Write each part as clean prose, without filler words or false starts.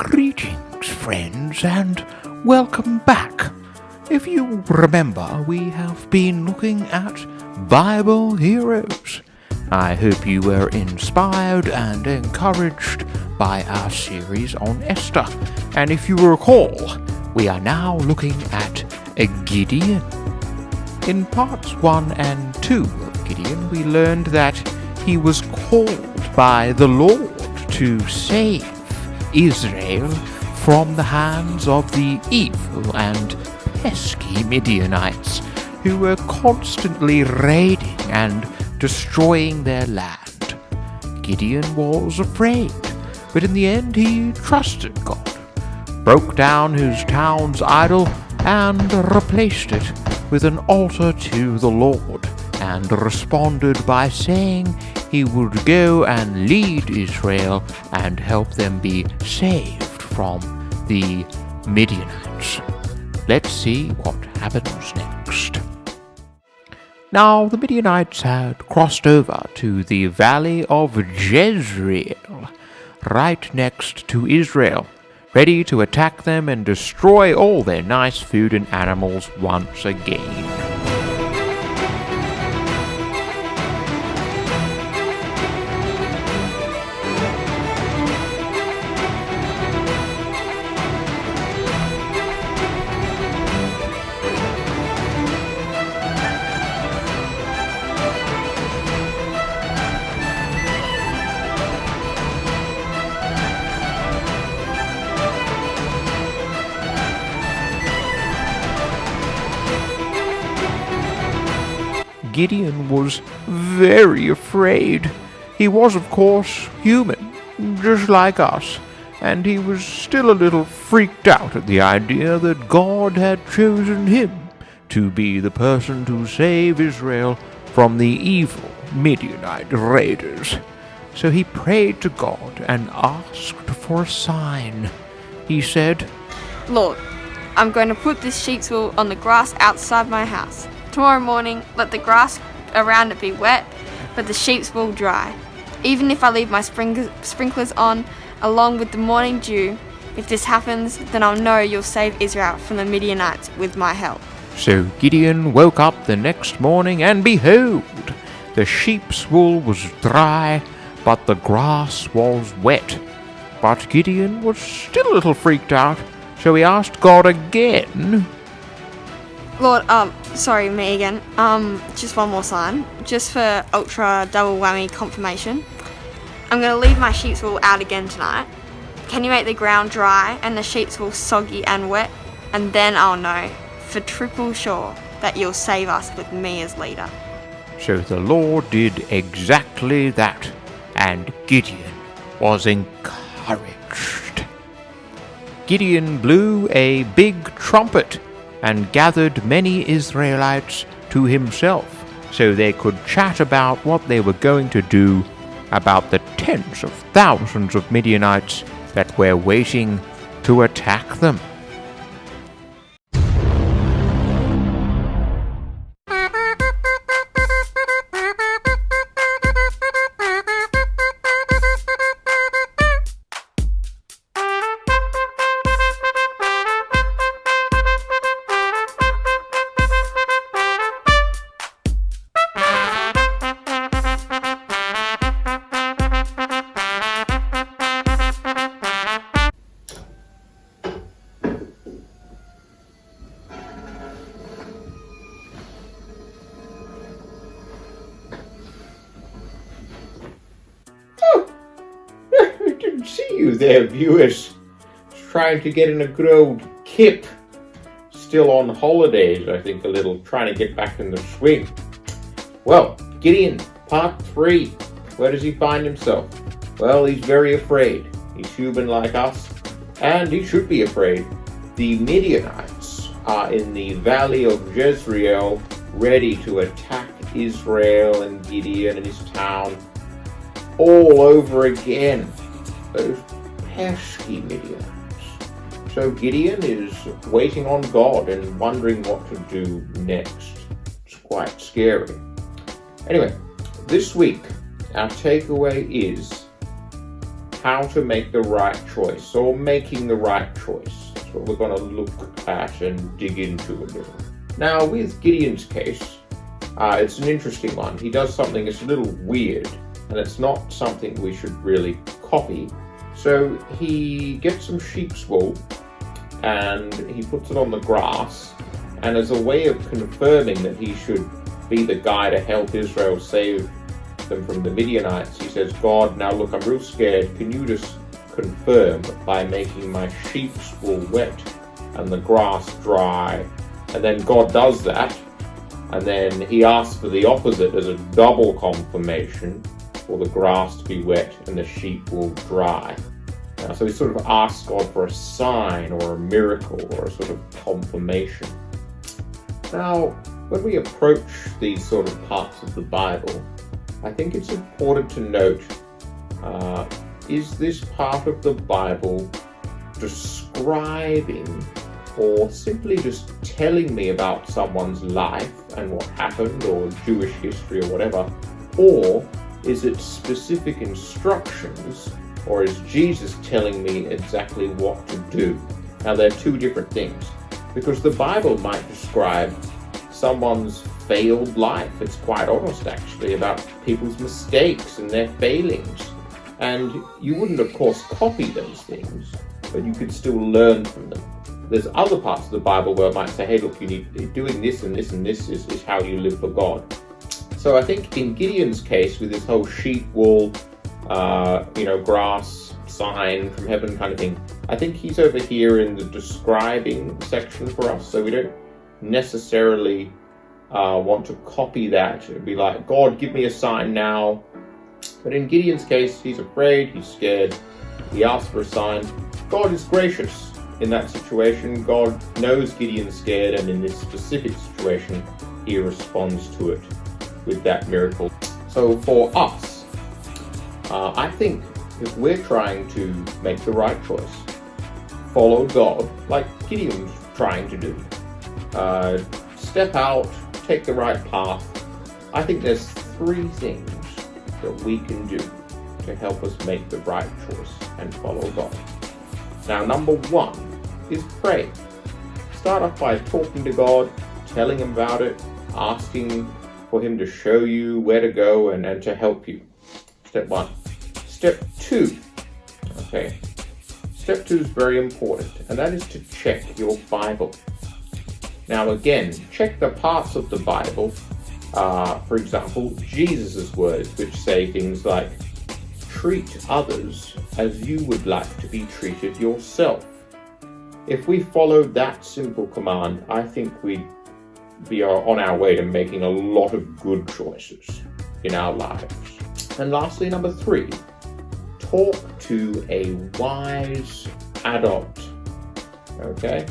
Greetings, friends, and welcome back. If you remember, we have been looking at Bible heroes. I hope you were inspired and encouraged by our series on Esther. And if you recall, we are now looking at Gideon. In parts 1 and 2 of Gideon, we learned that he was called by the Lord to save Israel from the hands of the evil and pesky Midianites, who were constantly raiding and destroying their land. Gideon was afraid, but in the end he trusted God, broke down his town's idol, and replaced it with an altar to the Lord, and responded by saying he would go and lead Israel and help them be saved from the Midianites. Let's see what happens next. Now the Midianites had crossed over to the valley of Jezreel, right next to Israel, ready to attack them and destroy all their nice food and animals once again. Gideon was very afraid. He was, of course, human, just like us, and he was still a little freaked out at the idea that God had chosen him to be the person to save Israel from the evil Midianite raiders. So he prayed to God and asked for a sign. He said, "Lord, I'm going to put this sheep's wool on the grass outside my house. Tomorrow morning, let the grass around it be wet, but the sheep's wool dry. Even if I leave my sprinklers on, along with the morning dew, if this happens, then I'll know you'll save Israel from the Midianites with my help." So Gideon woke up the next morning, and behold, the sheep's wool was dry, but the grass was wet. But Gideon was still a little freaked out, so he asked God again, "Lord, sorry, me again. Just one more sign, just for ultra double whammy confirmation. I'm going to leave my sheep's wool out again tonight. Can you make the ground dry and the sheep's wool soggy and wet? And then I'll know, for triple sure, that you'll save us with me as leader." So the Lord did exactly that, and Gideon was encouraged. Gideon blew a big trumpet and gathered many Israelites to himself, so they could chat about what they were going to do about the tens of thousands of Midianites that were waiting to attack them. See you there, viewers. Trying to get in a good old kip. Still on holidays, I think, a little, trying to get back in the swing. Well, Gideon, part 3. Where does he find himself? Well, he's very afraid. He's human like us, and he should be afraid. The Midianites are in the valley of Jezreel, ready to attack Israel and Gideon and his town all over again. Those pesky Midianites. So Gideon is waiting on God and wondering what to do next. It's quite scary. Anyway, this week our takeaway is how to make the right choice, or making the right choice. That's what we're going to look at and dig into a little. Now, with Gideon's case, it's an interesting one. He does something that's a little weird, and it's not something we should really copy. So he gets some sheep's wool, and he puts it on the grass, and as a way of confirming that he should be the guy to help Israel save them from the Midianites, he says, God, now look, I'm real scared. Can you just confirm by making my sheep's wool wet and the grass dry? And then God does that, and then he asks for the opposite as a double confirmation, for the grass to be wet and the sheep wool dry. So he sort of asks God for a sign or a miracle or a sort of confirmation. Now, when we approach these sort of parts of the Bible, I think it's important to note, is this part of the Bible describing or simply just telling me about someone's life and what happened, or Jewish history or whatever, or is it specific instructions, or is Jesus telling me exactly what to do? Now, they're two different things, because the Bible might describe someone's failed life. It's quite honest, actually, about people's mistakes and their failings. And you wouldn't, of course, copy those things, but you could still learn from them. There's other parts of the Bible where it might say, hey, look, you need doing this and this and this is how you live for God. So I think in Gideon's case, with this whole sheep wool, grass, sign from heaven kind of thing, I think he's over here in the describing section for us. So we don't necessarily want to copy that. It'd be like, God, give me a sign now. But in Gideon's case, he's afraid, he's scared, he asks for a sign. God is gracious in that situation. God knows Gideon's scared, and in this specific situation, he responds to it with that miracle. So for us, I think if we're trying to make the right choice, follow God, like Gideon's trying to do, step out, take the right path, I think there's three things that we can do to help us make the right choice and follow God. Now, number one is pray. Start off by talking to God, telling him about it, asking for him to show you where to go and to help you. Step one. Step two. Okay. Step two is very important, and that is to check your Bible. Now again, check the parts of the Bible, for example, Jesus' words, which say things like, treat others as you would like to be treated yourself. If we followed that simple command, I think we'd be on our way to making a lot of good choices in our lives. And lastly, number three, talk to a wise adult. Okay?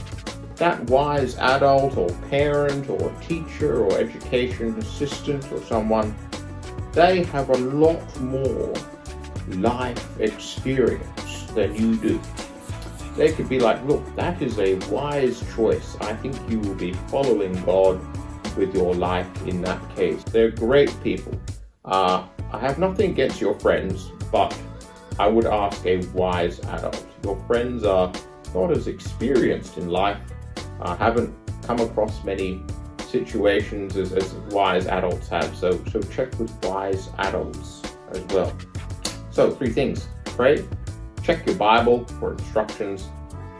That wise adult or parent or teacher or education assistant or someone, they have a lot more life experience than you do. They could be like, look, that is a wise choice. I think you will be following God with your life in that case. They're great people. I have nothing against your friends, but I would ask a wise adult. Your friends are not as experienced in life, haven't come across many situations as wise adults have, so check with wise adults as well. So, three things. Pray, check your Bible for instructions,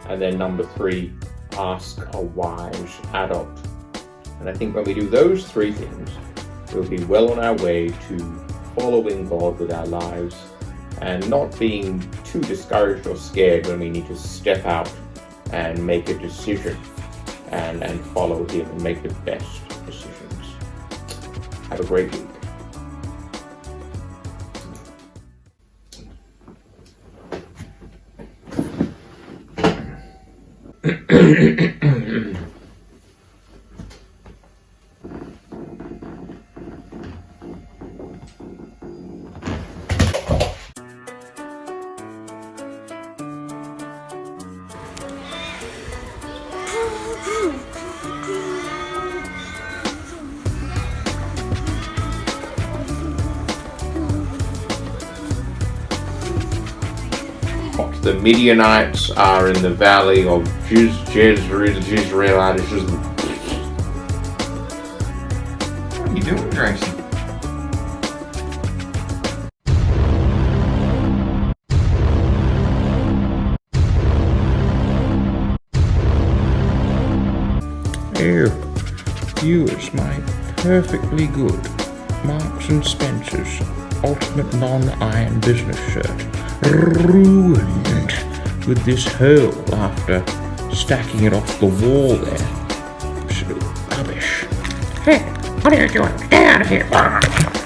and then number three, ask a wise adult. And I think when we do those three things, we'll be well on our way to following God with our lives and not being too discouraged or scared when we need to step out and make a decision and follow him and make the best decisions. Have a great week. The Midianites are in the valley of Jezreel. What are you doing, Gracie? Here, here's my perfectly good Marks and Spencer's ultimate non-iron business shirt. Ruined with this hole after stacking it off the wall there. Absolute rubbish. Hey, what are you doing? Get out of here!